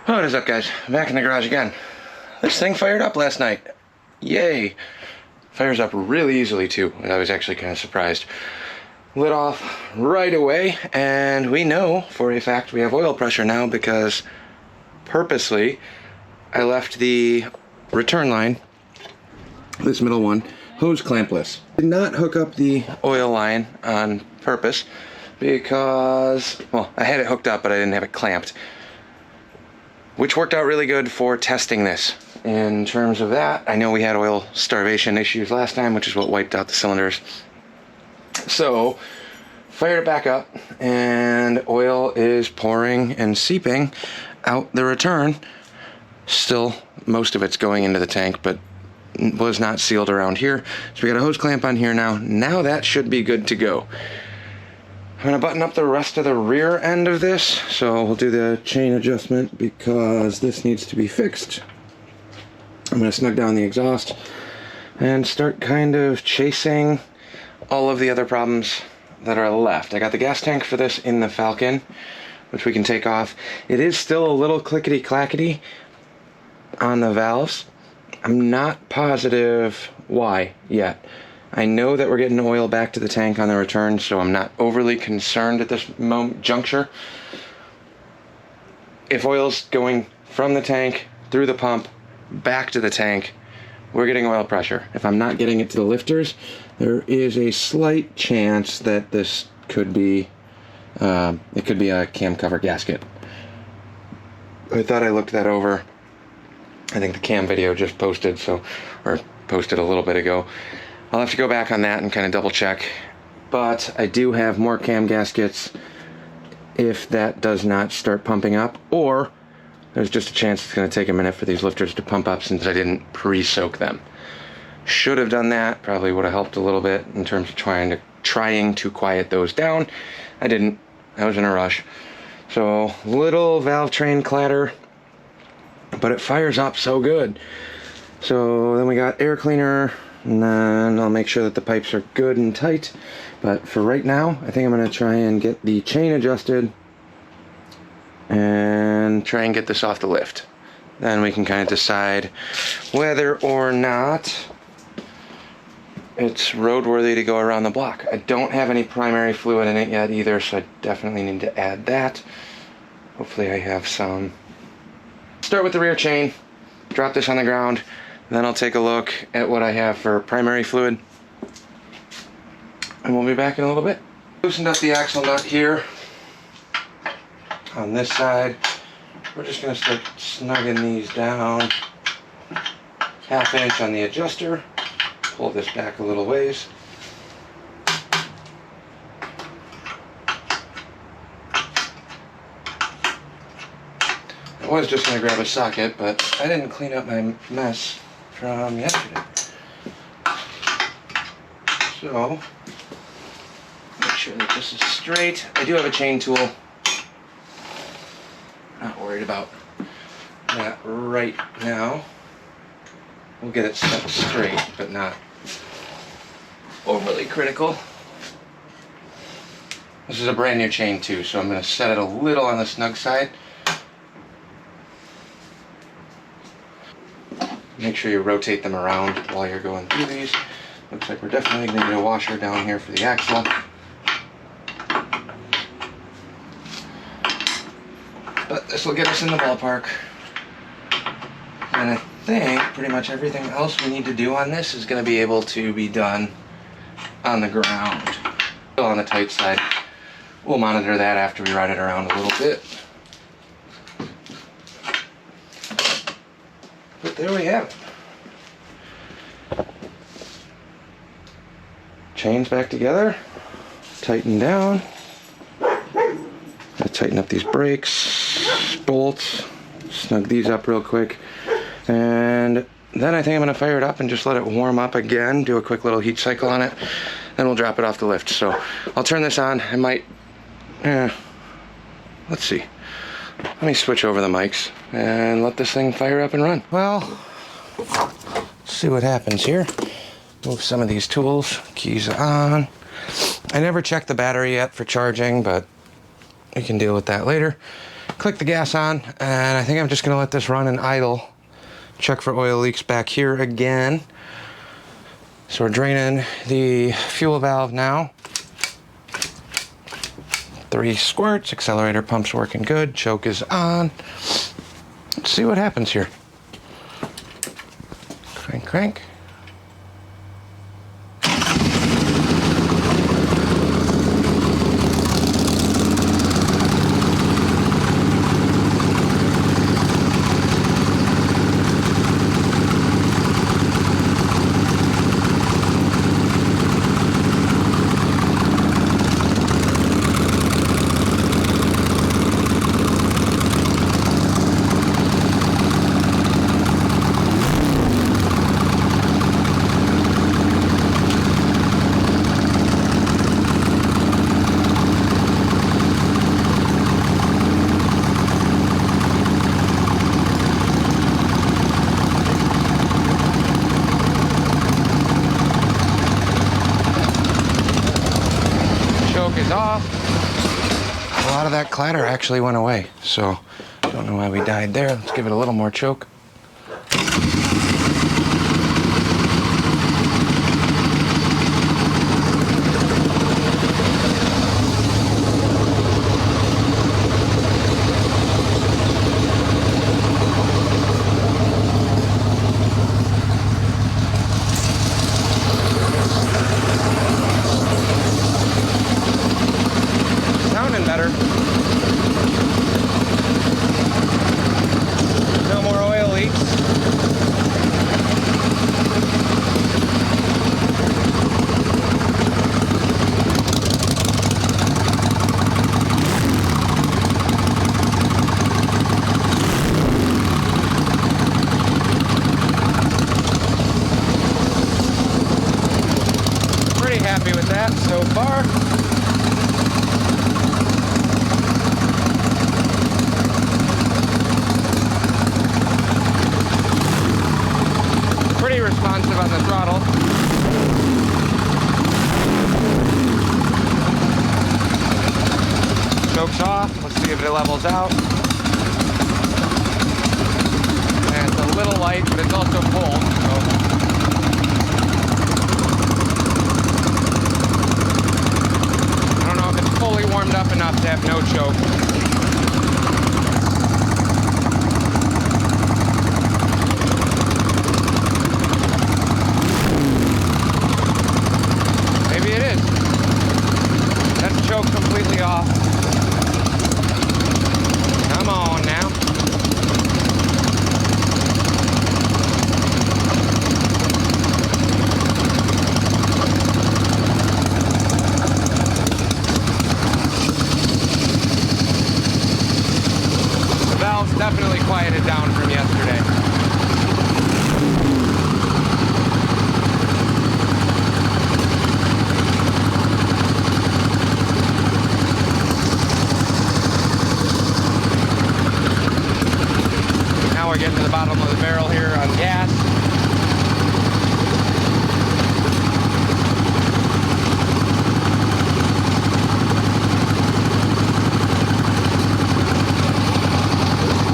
Oh, what is up, guys? Back in the garage again. This thing fired up last night. Yay. Fires up really easily, too. I was actually kind of surprised. Lit off right away, and we know for a fact we have oil pressure now because purposely I left the return line, this middle one, hose clampless. Did not hook up the oil line on purpose because, well, I had it hooked up, but I didn't have it clamped, which worked out really good for testing this. In terms of that, I know we had oil starvation issues last time, which is what wiped out the cylinders. So, fired it back up, and oil is pouring and seeping out the return. Still, most of it's going into the tank, but was not sealed around here. So we got a hose clamp on here now. Now that should be good to go. I'm going to button up the rest of the rear end of this, so we'll do the chain adjustment because this needs to be fixed. I'm going to snug down the exhaust and start kind of chasing all of the other problems that are left. I got the gas tank for this in the Falcon, which we can take off. It is still a little clickety-clackety on the valves. I'm not positive why yet. I know that we're getting oil back to the tank on the return, so I'm not overly concerned at this juncture. If oil's going from the tank, through the pump, back to the tank, we're getting oil pressure. If I'm not getting it to the lifters, there is a slight chance that this could be, it could be a cam cover gasket. I thought I looked that over. I think the cam video just posted, or posted a little bit ago. I'll have to go back on that and kind of double check, but I do have more cam gaskets if that does not start pumping up, or there's just a chance it's going to take a minute for these lifters to pump up since I didn't pre-soak them. Should have done that, probably would have helped a little bit in terms of trying to quiet those down. I didn't, I was in a rush. So little valve train clatter, but it fires up so good. So then we got air cleaner, and then I'll make sure that the pipes are good and tight. But for right now, I think I'm going to try and get the chain adjusted and try and get this off the lift. Then we can kind of decide whether or not it's roadworthy to go around the block. I don't have any primary fluid in it yet either, so I definitely need to add that. Hopefully I have some. Start with the rear chain, drop this on the ground, then I'll take a look at what I have for primary fluid, and we'll be back in a little bit. Loosened up the axle nut here on this side. We're just going to start snugging these down. 1/2 inch on the adjuster. Pull this back a little ways. I was just going to grab a socket, but I didn't clean up my mess from yesterday. So, make sure that this is straight. I do have a chain tool. Not worried about that right now. We'll get it set straight, but not overly critical. This is a brand new chain too, so I'm going to set it a little on the snug side. Make sure you rotate them around while you're going through these. Looks like we're definitely going to need a washer down here for the axle. But this will get us in the ballpark. And I think pretty much everything else we need to do on this is going to be able to be done on the ground. Still on the tight side. We'll monitor that after we ride it around a little bit. But there we have it. Chains back together. Tighten down. Gotta tighten up these brakes, bolts, snug these up real quick. And then I think I'm going to fire it up and just let it warm up again, do a quick little heat cycle on it, then we'll drop it off the lift. So I'll turn this on. I might, let's see. Let me switch over the mics and let this thing fire up and run. Well, let's see what happens here. Move some of these tools, keys on. I never checked the battery yet for charging, but we can deal with that later. click the gas on, and I think I'm just gonna let this run and idle. Check for oil leaks back here again. So we're draining the fuel valve now. 3 squirts, accelerator pump's working good, choke is on. Let's see what happens here. Crank, crank. Is off. A lot of that clatter actually went away, so don't know why we died there. Let's give it a little more choke. Better. No more oil leaks. Pretty happy with that so far. Responsive on the throttle. Choke's off. Let's see if it levels out. And it's a little light, but it's also full. So. I don't know if it's fully warmed up enough to have no choke. Choke completely off. Come on now. The valve's definitely quieted down from yesterday. We're getting to the bottom of the barrel here on gas.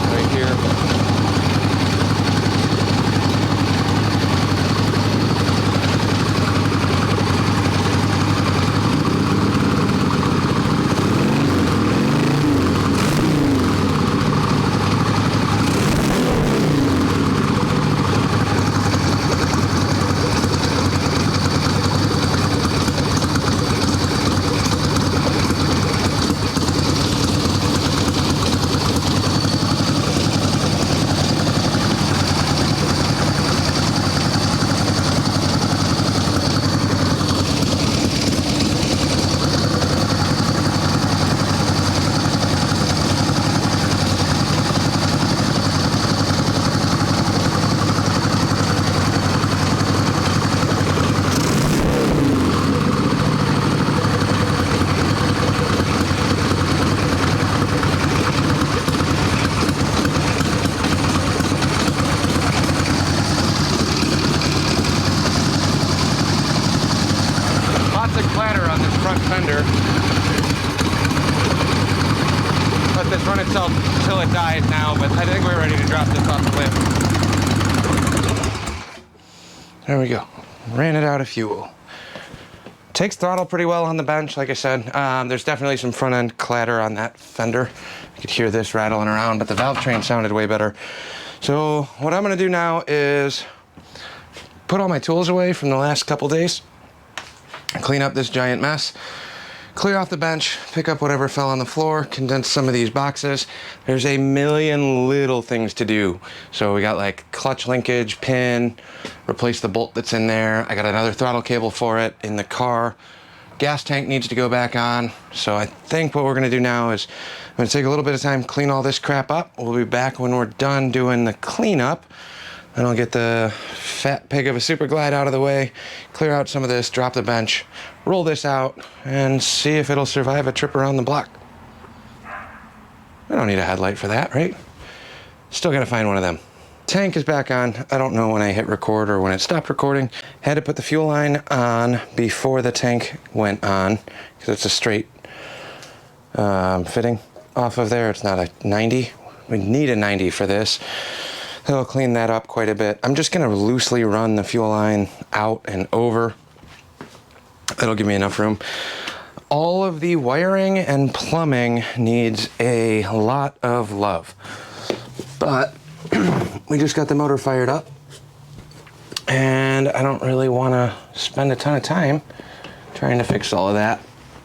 Right here. run itself until it dies now, but I think we're ready to drop this off the lift. There we go. Ran it out of fuel. Takes throttle pretty well on the bench, like I said. There's definitely some front end clatter on that fender. You could hear this rattling around, but the valve train sounded way better. So what I'm gonna do now is put all my tools away from the last couple days, clean up this giant mess, clear off the bench, pick up whatever fell on the floor, condense some of these boxes. There's a million little things to do. So we got like clutch linkage, pin, replace the bolt that's in there. I got another throttle cable for it in the car. Gas tank needs to go back on. So I think what we're gonna do now is I'm gonna take a little bit of time, clean all this crap up. We'll be back when we're done doing the cleanup. Then I'll get the fat pig of a Super Glide out of the way, clear out some of this, drop the bench, roll this out, and see if it'll survive a trip around the block. I don't need a headlight for that, right? Still gotta find one of them. Tank is back on. I don't know when I hit record or when it stopped recording. Had to put the fuel line on before the tank went on, because it's a straight fitting off of there. It's not a 90. We need a 90 for this. It'll clean that up quite a bit. I'm just gonna loosely run the fuel line out and over. That'll give me enough room. All of the wiring and plumbing needs a lot of love. But we just got the motor fired up, and I don't really wanna spend a ton of time trying to fix all of that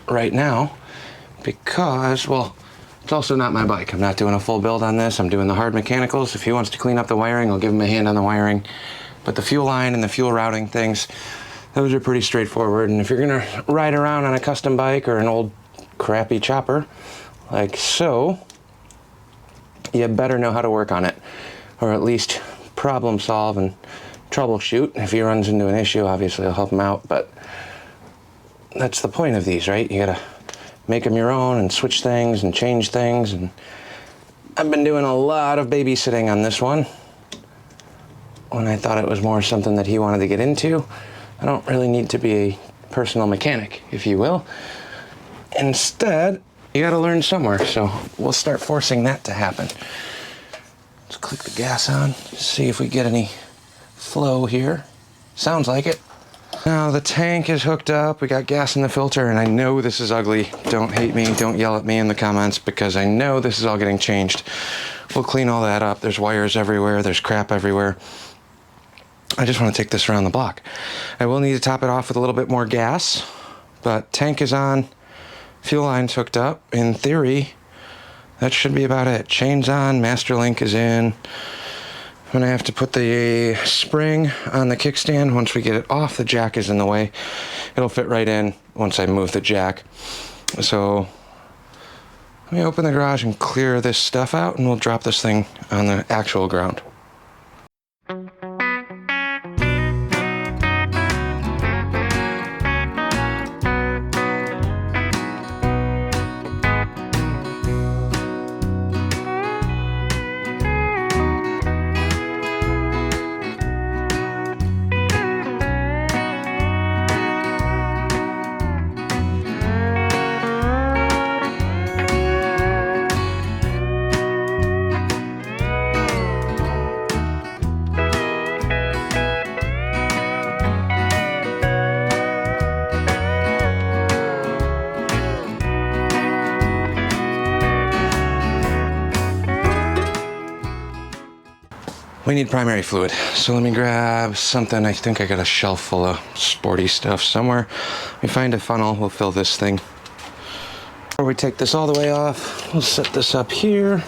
right now because, well, it's also not my bike. I'm not doing a full build on this. I'm doing the hard mechanicals. If he wants to clean up the wiring, I'll give him a hand on the wiring. But the fuel line and the fuel routing things, those are pretty straightforward. And if you're gonna ride around on a custom bike or an old crappy chopper, like so, you better know how to work on it. Or at least problem solve and troubleshoot. If he runs into an issue, obviously I'll help him out. But that's the point of these, right? You gotta make them your own and switch things and change things. And I've been doing a lot of babysitting on this one when I thought it was more something that he wanted to get into. I don't really need to be a personal mechanic, if you will. Instead, you gotta learn somewhere, so we'll start forcing that to happen. Let's click the gas on, see if we get any flow here. Sounds like it. Now the tank is hooked up, we got gas in the filter, and I know this is ugly. Don't hate me, don't yell at me in the comments, because I know this is all getting changed. We'll clean all that up. There's wires everywhere, there's crap everywhere. I just want to take this around the block. I will need to top it off with a little bit more gas, but tank is on, fuel line's hooked up. In theory, that should be about it. Chain's on, master link is in. I'm gonna have to put the spring on the kickstand. Once we get it off, the jack is in the way. It'll fit right in once I move the jack. So let me open the garage and clear this stuff out, and we'll drop this thing on the actual ground. We need primary fluid, so let me grab something. I think I got a shelf full of sporty stuff somewhere. Let me find a funnel, we'll fill this thing. Before we take this all the way off, we'll set this up here.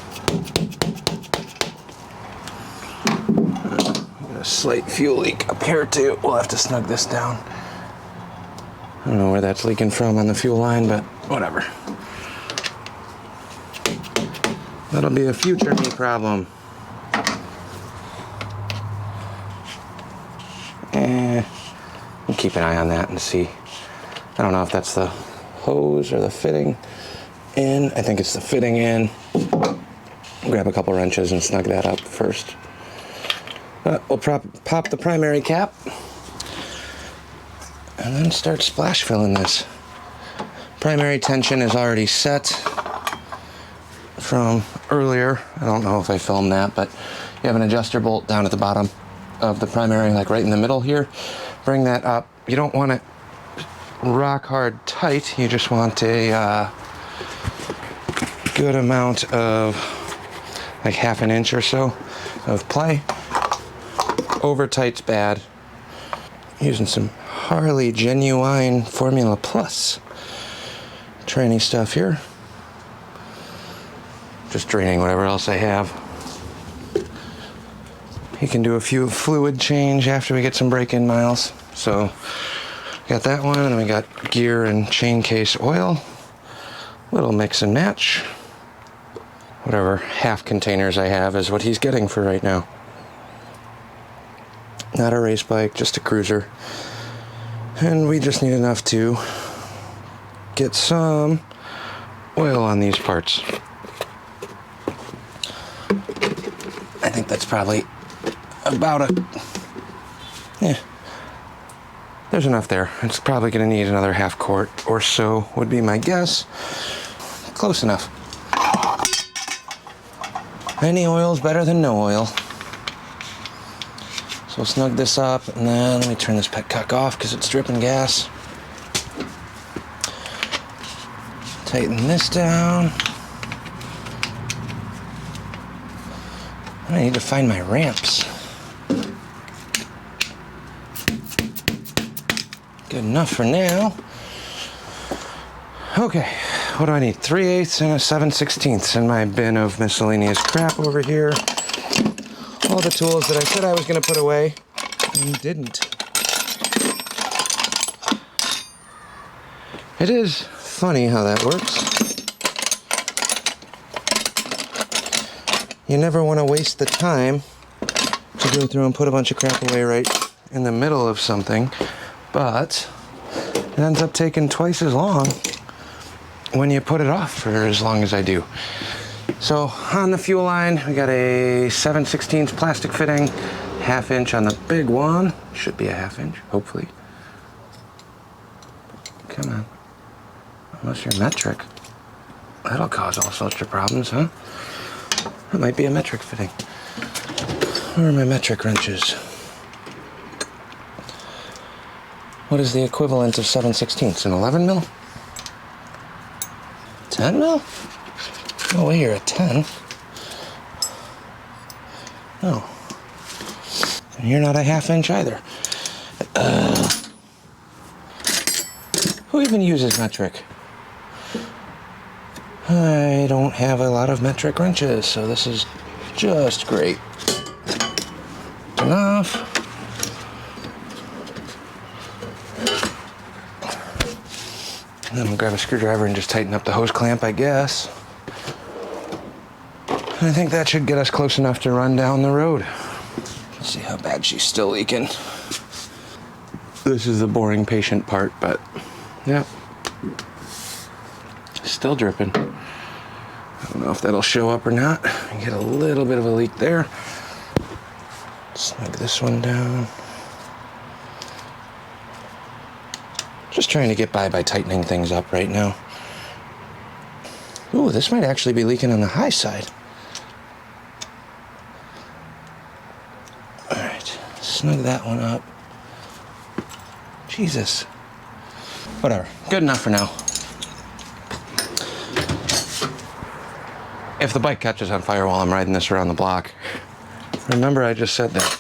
Got a slight fuel leak up here too. We'll have to snug this down. I don't know where that's leaking from on the fuel line, but whatever. That'll be a future me problem. We'll keep an eye on that and see. I don't know if that's the hose or the fitting in. I think it's the fitting in. Grab a couple wrenches and snug that up first. We'll pop the primary cap and then start splash filling this. Primary tension is already set. from earlier. I don't know if I filmed that, but you have an adjuster bolt down at the bottom of the primary, like right in the middle here. Bring that up. You don't want it rock hard tight. You just want a good amount of, like, half an inch or so of play. Over tight's bad. Using some Harley Genuine Formula Plus tranny stuff here. Just draining whatever else I have. You can do a few fluid change after we get some break-in miles. So, got that one, and we got gear and chain case oil. Little mix and match. Whatever half containers I have is what he's getting for right now. Not a race bike, just a cruiser. And we just need enough to get some oil on these parts. I think that's probably about there's enough there. It's probably going to need another half quart or so, would be my guess. Close enough. Any oil's better than no oil. So we'll snug this up, and then let me turn this petcock off because it's dripping gas. Tighten this down. I need to find my ramps. Good enough for now. Okay, what do I need? 3/8 and a 7/16 in my bin of miscellaneous crap over here. All the tools that I said I was going to put away and didn't. It is funny how that works. You never want to waste the time to go through and put a bunch of crap away right in the middle of something, but it ends up taking twice as long when you put it off for as long as I do. So on the fuel line, we got a 7/16 plastic fitting, 1/2 inch on the big one. Should be a 1/2 inch, hopefully. Come on. Unless you're metric. That'll cause all sorts of problems, huh? That might be a metric fitting. Where are my metric wrenches? What is the equivalent of 7/16? An 11 mil? 10 mil? No way you're a 10. No. And you're not a 1/2 inch either. Who even uses metric? I don't have a lot of metric wrenches, so this is just great. Enough. And then we'll grab a screwdriver and just tighten up the hose clamp, I guess. I think that should get us close enough to run down the road. Let's see how bad she's still leaking. This is the boring patient part, but yeah. Still dripping. I don't know if that'll show up or not. I get a little bit of a leak there. Snug this one down. Just trying to get by tightening things up right now. Ooh, this might actually be leaking on the high side. All right, snug that one up. Jesus. Whatever, good enough for now. If the bike catches on fire while I'm riding this around the block, remember I just said that.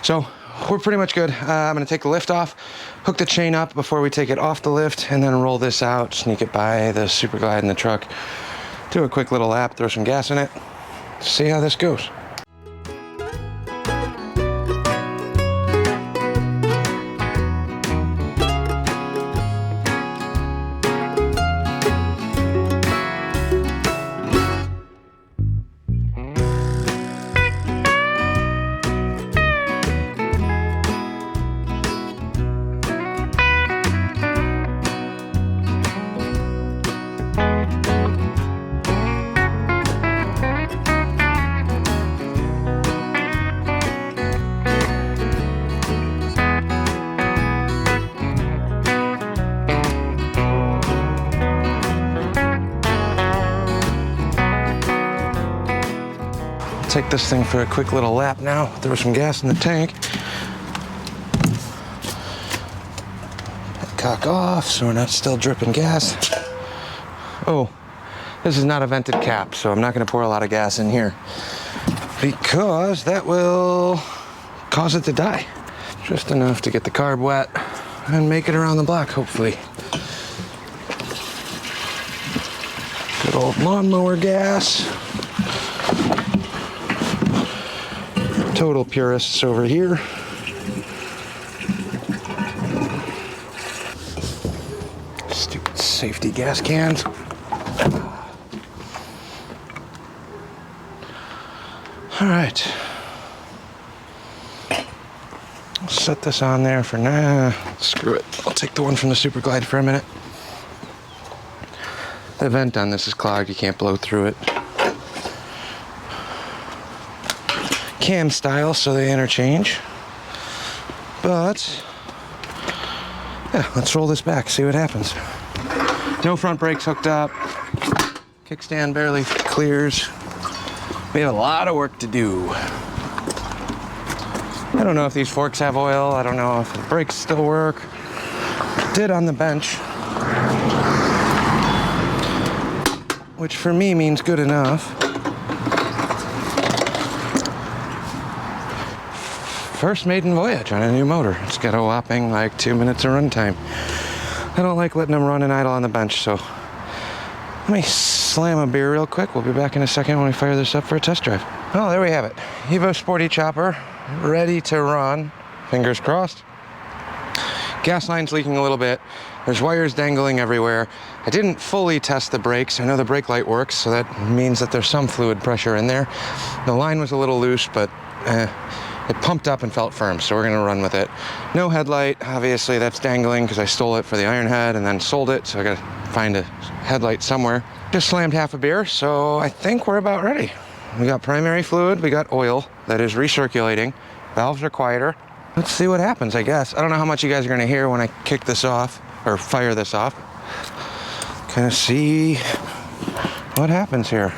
So we're pretty much good. I'm gonna take the lift off, hook the chain up before we take it off the lift, and then roll this out, sneak it by the Super Glide in the truck, do a quick little lap, throw some gas in it, see how this goes. take this thing for a quick little lap now. Throw some gas in the tank. Cock off so we're not still dripping gas. Oh, this is not a vented cap, so I'm not going to pour a lot of gas in here because that will cause it to die. Just enough to get the carb wet and make it around the block, hopefully. Good old lawnmower gas. Total purists over here. Stupid safety gas cans. All right. I'll set this on there for now. Screw it. I'll take the one from the Super Glide for a minute. The vent on this is clogged. You can't blow through it. Cam style, so they interchange. But yeah, let's roll this back, see what happens. No front brakes hooked up. Kickstand barely clears. We have a lot of work to do. I don't know if these forks have oil. I don't know if the brakes still work. Did on the bench, which for me means good enough. First maiden voyage on a new motor. It's got a whopping like 2 minutes of runtime. I don't like letting them run and idle on the bench, so let me slam a beer real quick. We'll be back in a second when we fire this up for a test drive. Oh, there we have it. Evo Sporty chopper, ready to run. Fingers crossed. Gas line's leaking a little bit. There's wires dangling everywhere. I didn't fully test the brakes. I know the brake light works, so that means that there's some fluid pressure in there. The line was a little loose, but it pumped up and felt firm, so we're gonna run with it. No headlight, obviously that's dangling because I stole it for the iron head and then sold it, so I gotta find a headlight somewhere. Just slammed half a beer, so I think we're about ready. We got primary fluid, we got oil that is recirculating. Valves are quieter. Let's see what happens, I guess. I don't know how much you guys are gonna hear when I kick this off, or fire this off. Kind of see what happens here.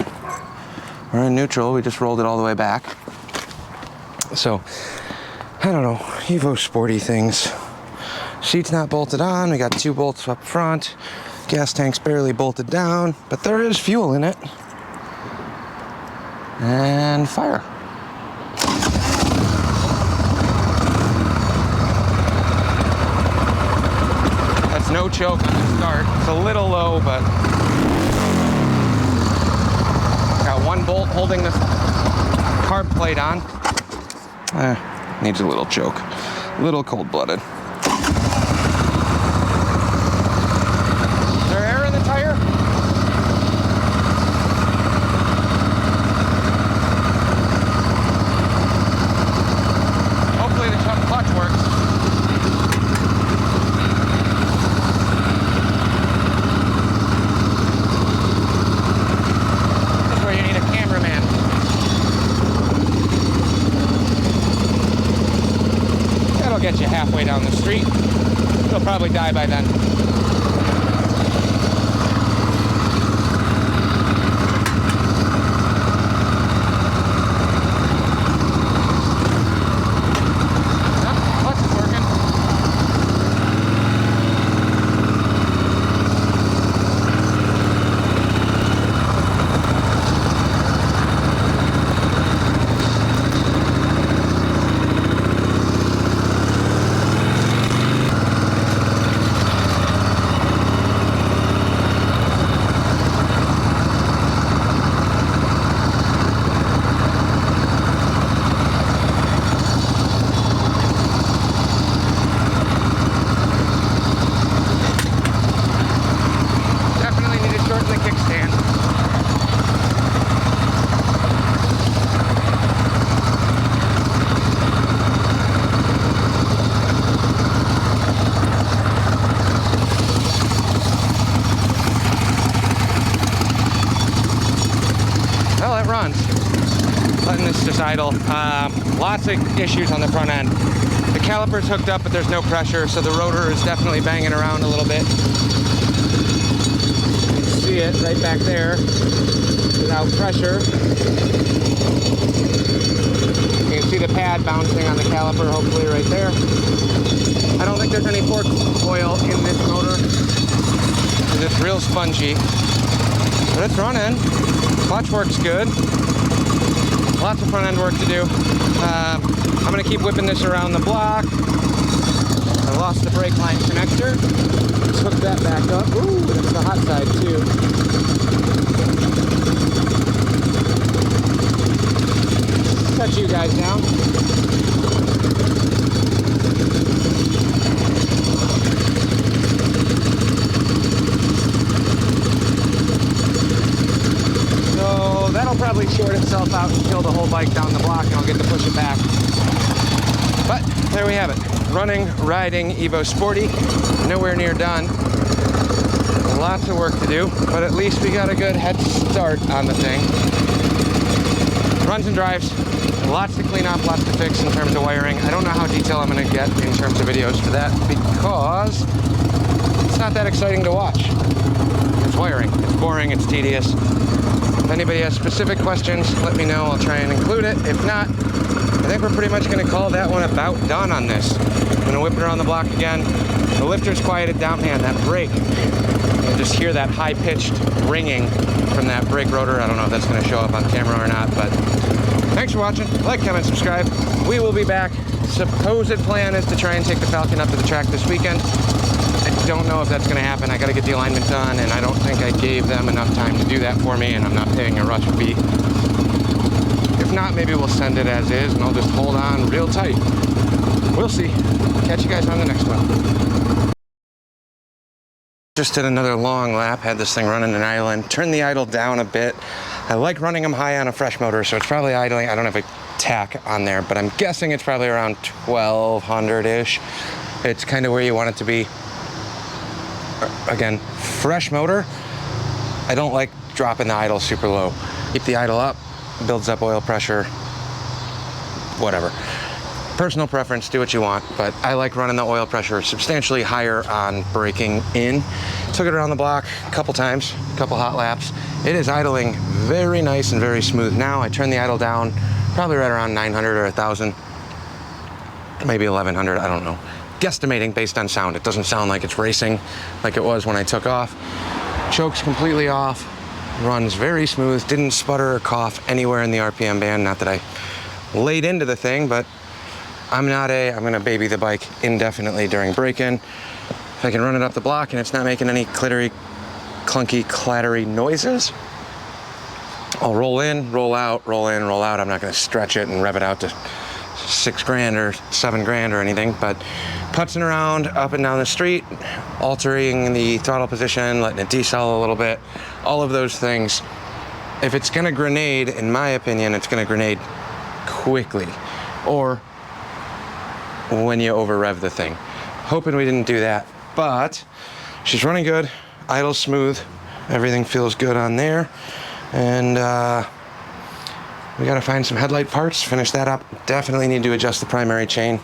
We're in neutral, we just rolled it all the way back. So, I don't know, Evo Sporty things. Seat's not bolted on, we got 2 bolts up front. Gas tank's barely bolted down, but there is fuel in it. And fire. That's no choke on the start. It's a little low, but got 1 bolt holding the carb plate on. Needs a little choke. A little cold-blooded. Is there air in the tire? Hopefully the clutch works. That's where you need a cameraman. That'll get you halfway down the street. You'll probably die by then. Clutch is working. Well, it runs. Letting this just idle. Lots of issues on the front end. The caliper's hooked up, but there's no pressure, so the rotor is definitely banging around a little bit. You can see it right back there. out pressure. You can see the pad bouncing on the caliper, hopefully right there. I don't think there's any fork oil in this motor, because it's real spongy. But it's running. Clutch works good. Lots of front end work to do. I'm gonna keep whipping this around the block. I lost the brake line connector. Let's hook that back up. Ooh, that's the hot side too. Touch you guys down. So that'll probably short itself out and kill the whole bike down the block, and I'll get to push it back. But there we have it. Running, riding Evo Sporty. Nowhere near done. Lots of work to do, but at least we got a good head start on the thing. Runs and drives. Lots to clean up, lots to fix in terms of wiring. I don't know how detailed I'm going to get in terms of videos for that, because it's not that exciting to watch. It's wiring. It's boring. It's tedious. If anybody has specific questions, let me know. I'll try and include it. If not, I think we're pretty much going to call that one about done on this. I'm going to whip it around the block again. The lifter's quieted down. Man, that brake. You just hear that high-pitched ringing from that brake rotor. I don't know if that's going to show up on camera or not, but thanks for watching. Like, comment, subscribe. We will be back. Supposed plan is to try and take the Falcon up to the track this weekend. I don't know if that's going to happen. I got to get the alignment done, and I don't think I gave them enough time to do that for me, and I'm not paying a rush fee. If not, maybe we'll send it as is, and I'll just hold on real tight. We'll see. Catch you guys on the next one. Just did another long lap, had this thing running an island, turned the idle down a bit. I like running them high on a fresh motor, so it's probably idling. I don't have a tack on there, but I'm guessing it's probably around 1200-ish. It's kind of where you want it to be. Again, fresh motor. I don't like dropping the idle super low. Keep the idle up, builds up oil pressure, whatever. Personal preference, do what you want, but I like running the oil pressure substantially higher on braking in. Took it around the block a couple times, a couple hot laps. It is idling very nice and very smooth now. I turned the idle down probably right around 900 or 1,000, maybe 1,100, I don't know. Guesstimating based on sound. It doesn't sound like it's racing like it was when I took off. Choke's completely off, runs very smooth, didn't sputter or cough anywhere in the RPM band. Not that I laid into the thing, but I'm gonna baby the bike indefinitely during break-in. If I can run it up the block and it's not making any clittery, clunky, clattery noises, I'll roll in, roll out, roll in, roll out. I'm not gonna stretch it and rev it out to 6 grand or 7 grand or anything, but putzing around up and down the street, altering the throttle position, letting it decel a little bit, all of those things. If it's gonna grenade, in my opinion, it's gonna grenade quickly, or when you over rev the thing. Hoping we didn't do that, but she's running good, idle smooth, everything feels good on there, and we gotta find some headlight parts, finish that up. Definitely need to adjust the primary chain.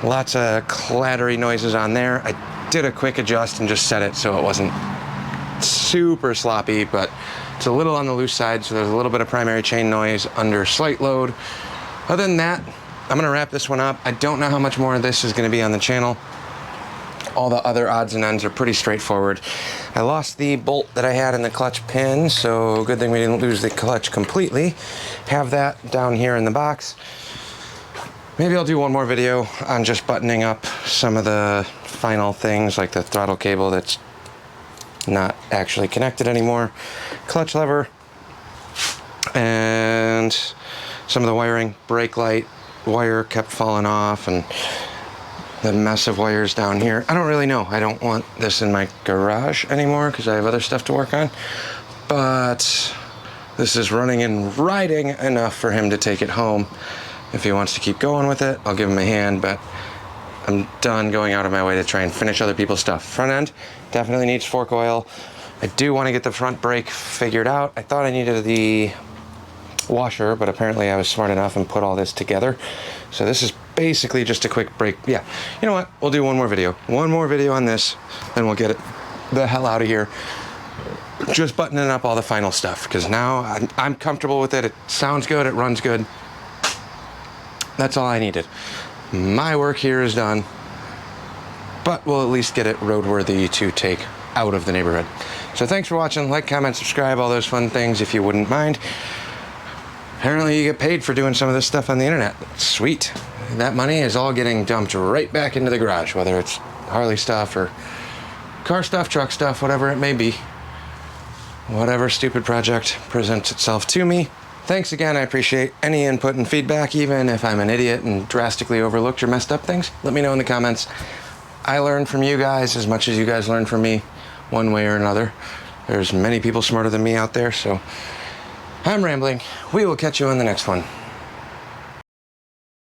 Lots of clattery noises on there. I did a quick adjust and just set it so it wasn't super sloppy, but it's a little on the loose side, so there's a little bit of primary chain noise under slight load. Other than that, I'm gonna wrap this one up. I don't know how much more of this is gonna be on the channel. All the other odds and ends are pretty straightforward. I lost the bolt that I had in the clutch pin, so good thing we didn't lose the clutch completely. Have that down here in the box. Maybe I'll do one more video on just buttoning up some of the final things, like the throttle cable that's not actually connected anymore, clutch lever, and some of the wiring. Brake light wire kept falling off, and the mess of wires down here. I don't really know. I don't want this in my garage anymore because I have other stuff to work on, but this is running and riding enough for him to take it home. If he wants to keep going with it, I'll give him a hand, but I'm done going out of my way to try and finish other people's stuff. Front end definitely needs fork oil. I do want to get the front brake figured out. I thought I needed the washer, but apparently I was smart enough and put all this together. So this is basically just a quick break. Yeah, you know what? We'll do one more video. One more video on this, then we'll get it the hell out of here. just buttoning up all the final stuff, because now I'm comfortable with it. It sounds good, it runs good. That's all I needed. My work here is done, but we'll at least get it roadworthy to take out of the neighborhood. So thanks for watching. Like, comment, subscribe, all those fun things if you wouldn't mind. Apparently you get paid for doing some of this stuff on the internet. Sweet. That money is all getting dumped right back into the garage, whether it's Harley stuff or car stuff, truck stuff, whatever it may be. Whatever stupid project presents itself to me. Thanks again. I appreciate any input and feedback, even if I'm an idiot and drastically overlooked or messed up things. Let me know in the comments. I learn from you guys as much as you guys learn from me, one way or another. There's many people smarter than me out there, so I'm rambling. We will catch you on the next one.